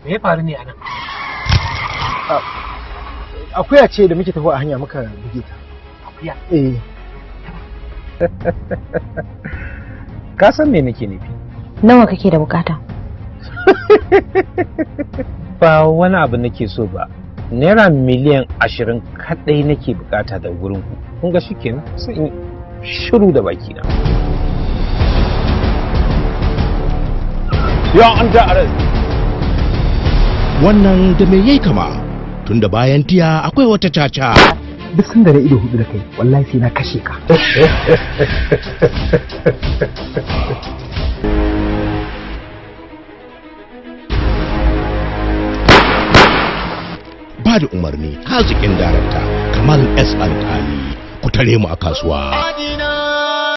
Me ya faru ne anan? Akuya ce da muke tafi a hanya muka buge ta. Akuya? Ka san me nake nufi? Nawa kake da bukata? Ba wani abu nake so ba. Naira miliyan 20 kadai nake bukata da wurin ku. Kun ga shikenan sai in shiru da baki na. Ya an ta arrest. Wannan da me yayi kama? Tunda bayan tiya akwai wata caca. Duk sun da ido hudu da kai wallahi sai na kashe ka. Ba da umarni haziƙin darakta Kamal S. Alkali ku tare mu a kasuwa.